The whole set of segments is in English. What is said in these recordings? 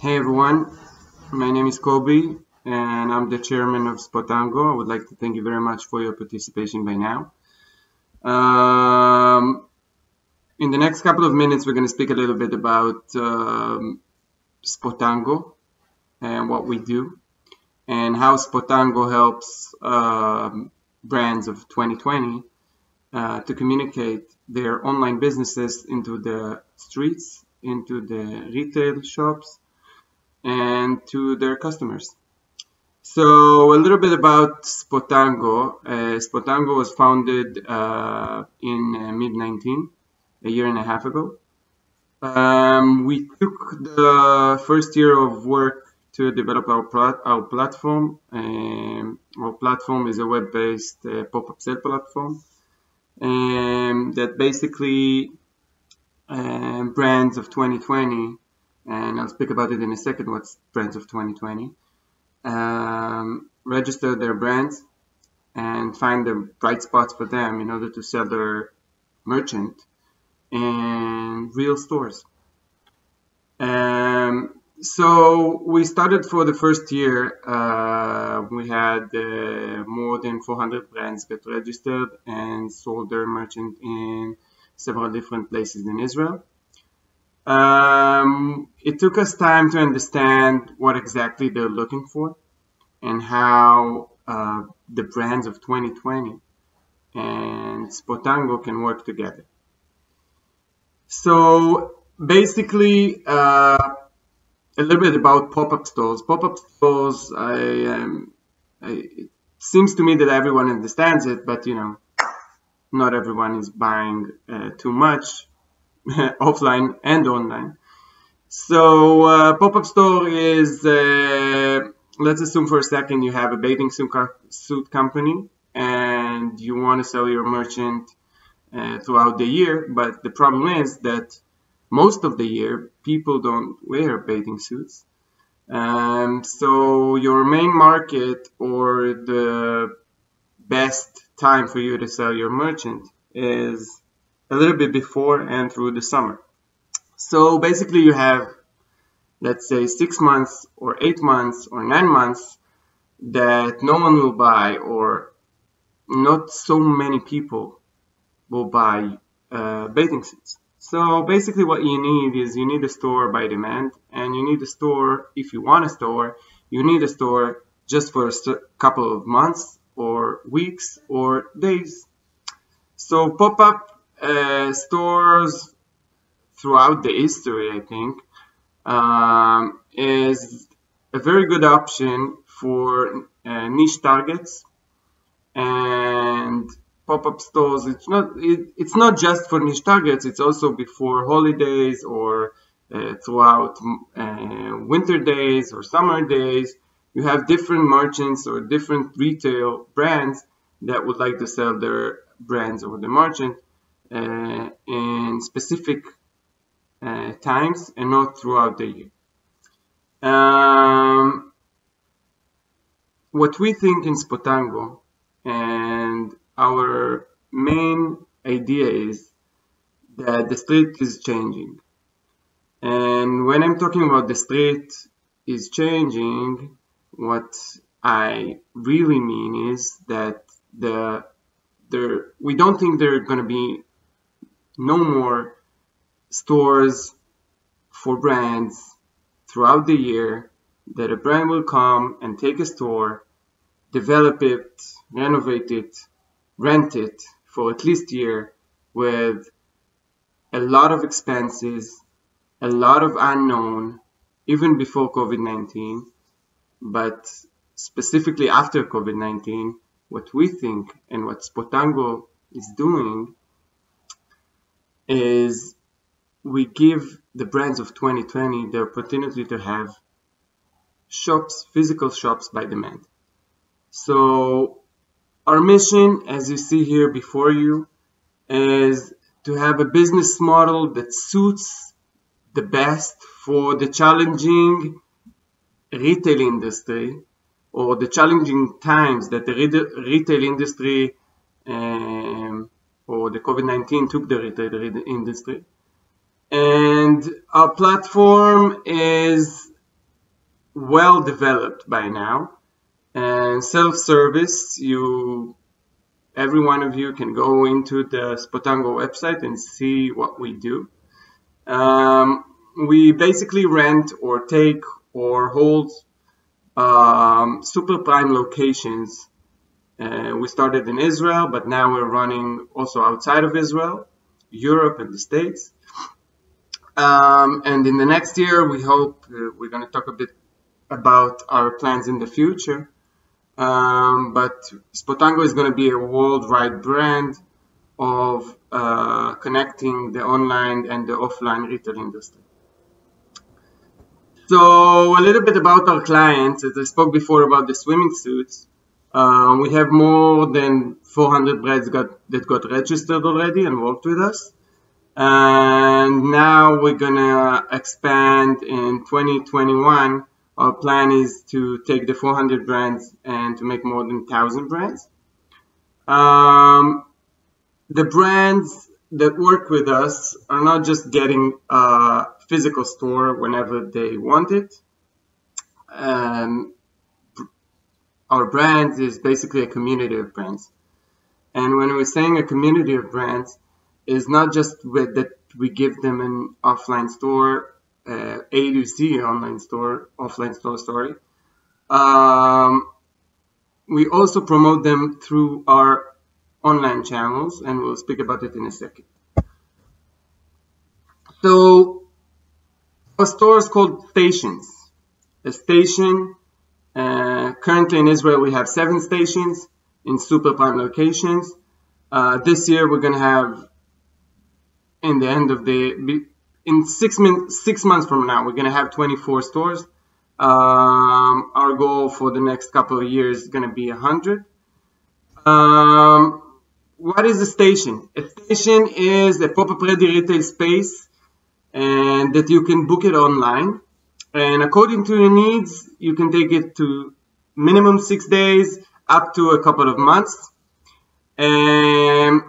Hey everyone, my name is Kobe and I'm the chairman of Spotango. I would like to thank you very much for your participation by now. In the next couple of minutes, we're going to speak a little bit about Spotango and what we do and how Spotango helps brands of 2020 to communicate their online businesses into the streets, into the retail shops, and to their customers. So a little bit about Spotango. Spotango was founded in mid-19, a year and a half ago. We took the first year of work to develop our platform. Our platform is a web-based pop-up sale platform that basically brands of 2020, and I'll speak about it in a second, what's brands of 2020, register their brands and find the bright spots for them in order to sell their merchant in real stores. So we started for the first year. We had more than 400 brands get registered and sold their merchant in several different places in Israel. It took us time to understand what exactly they're looking for and how the brands of 2020 and Spotango can work together. So basically, a little bit about pop-up stores. Pop-up stores, it seems to me that everyone understands it, but not everyone is buying too much offline and online. So pop-up store is, let's assume for a second you have a bathing suit company and you want to sell your merchant throughout the year, but the problem is that most of the year people don't wear bathing suits. So your main market or the best time for you to sell your merchant is a little bit before and through the summer. So basically you have, let's say, 6 months or 8 months or 9 months that no one will buy, or not so many people will buy bathing suits. So basically what you need is you need a store by demand, and you need a store, if you want a store, you need a store just for a couple of months or weeks or days. So pop-up stores throughout the history, I think, is a very good option for niche targets. And pop-up stores, it's not just for niche targets, it's also before holidays or throughout winter days or summer days. You have different merchants or different retail brands that would like to sell their brands or the merchant in specific times and not throughout the year. What we think in Spotango, and our main idea is that the street is changing. And when I'm talking about the street is changing, what I really mean is that we don't think there are going to be no more stores for brands throughout the year, that a brand will come and take a store, develop it, renovate it, rent it for at least a year with a lot of expenses, a lot of unknown, even before COVID-19, but specifically after COVID-19, what we think and what Spotango is doing is we give the brands of 2020 the opportunity to have shops, physical shops by demand. So our mission, as you see here before you, is to have a business model that suits the best for the challenging retail industry, or the challenging times that the retail industry or the COVID-19 took the retail industry. And our platform is well developed by now, and self-service. Every one of you can go into the Spotango website and see what we do. We basically rent or take or hold super prime locations. We started in Israel, but now we're running also outside of Israel, Europe and the States. And in the next year, we hope we're going to talk a bit about our plans in the future. But Spotango is going to be a worldwide brand of connecting the online and the offline retail industry. So a little bit about our clients. As I spoke before about the swimming suits, we have more than 400 brands that got registered already and worked with us. And now we're gonna expand in 2021. Our plan is to take the 400 brands and to make more than 1,000 brands. The brands that work with us are not just getting a physical store whenever they want it. Our brand is basically a community of brands. And when we're saying a community of brands, is not just that we give them an offline store, A to Z online store, offline store, sorry. We also promote them through our online channels, and we'll speak about it in a second. So, a store is called stations. A station, currently in Israel we have 7 stations in super prime locations. This year we're going to have, in the end of in 6 months from now, we're going to have 24 stores. Our goal for the next couple of years is going to be 100. What is a station? A station is a pop-up ready retail space, and that you can book it online. And according to your needs, you can take it to minimum 6 days, up to a couple of months. And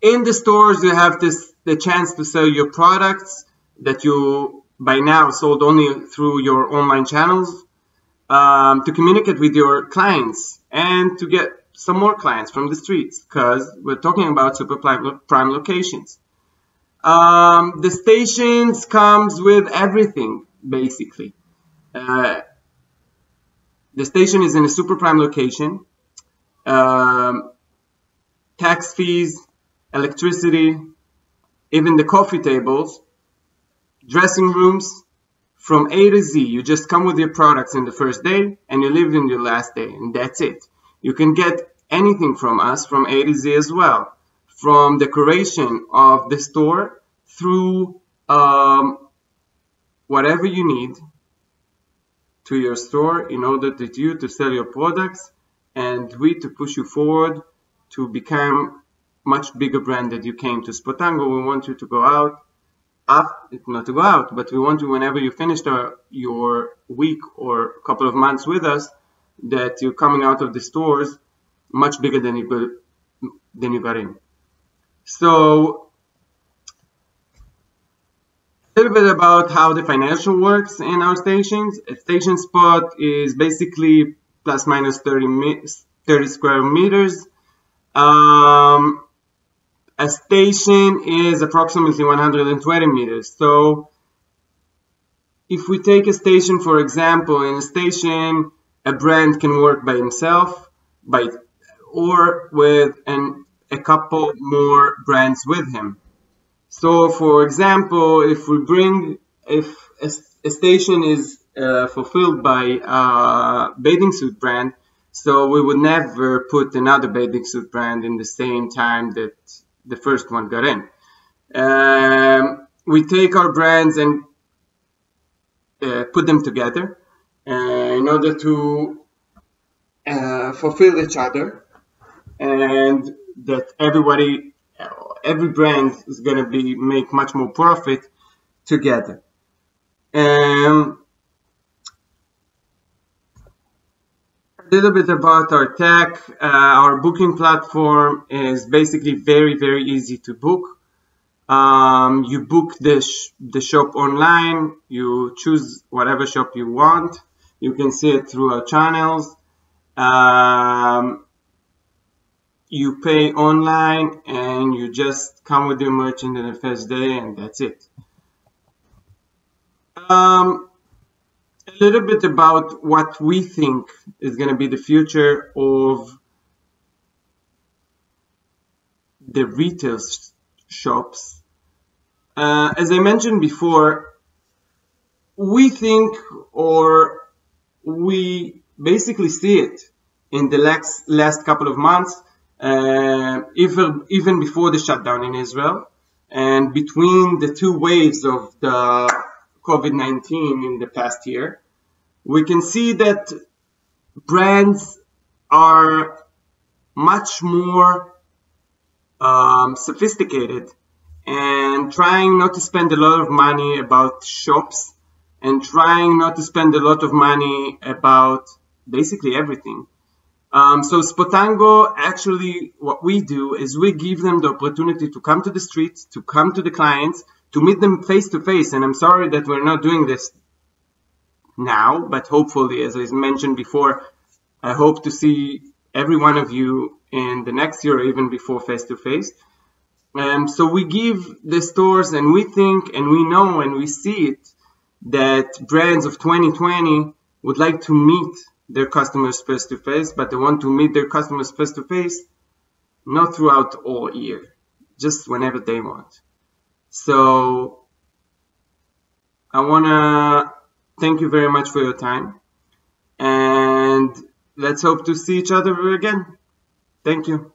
in the stores, you have the chance to sell your products that you by now sold only through your online channels, to communicate with your clients and to get some more clients from the streets, because we're talking about super prime locations. The stations comes with everything, basically. The station is in a super prime location. Tax fees, electricity, even the coffee tables, dressing rooms, from A to Z. You just come with your products in the first day and you leave in your last day, and that's it. You can get anything from us from A to Z as well, from decoration of the store through whatever you need to your store in order that you to sell your products and we to push you forward to become much bigger brand that you came to Spotango. We want you to go out, not to go out, but we want you, whenever you finish your week or a couple of months with us, that you're coming out of the stores much bigger than you got in. So a little bit about how the financial works in our stations. A station spot is basically plus minus 30 square meters. A station is approximately 120 meters. So if we take a station, for example, in a station, a brand can work by himself, or with a couple more brands with him. So, for example, if a station is fulfilled by a bathing suit brand, so we would never put another bathing suit brand in the same time that the first one got in. We take our brands and put them together in order to fulfill each other, and that every brand is going to make much more profit together. A little bit about our tech. Our booking platform is basically very, very easy to book. You book the shop online, you choose whatever shop you want, You can see it through our channels. You pay online and you just come with your merchant in the first day, and that's it. A little bit about what we think is going to be the future of the retail shops. As I mentioned before, we think, or we basically see it in the last couple of months, even before the shutdown in Israel, and between the two waves of the COVID-19 in the past year, we can see that brands are much more sophisticated and trying not to spend a lot of money about shops and trying not to spend a lot of money about basically everything. So Spotango, actually what we do is we give them the opportunity to come to the streets, to come to the clients, to meet them face to face. And I'm sorry that we're not doing this now, but hopefully, as I mentioned before, I hope to see every one of you in the next year or even before face to face. So we give the stores, and we think and we know and we see it, that brands of 2020 would like to meet their customers face to face, but they want to meet their customers face to face not throughout all year, just whenever they want. So I want to thank you very much for your time, and let's hope to see each other again. Thank you.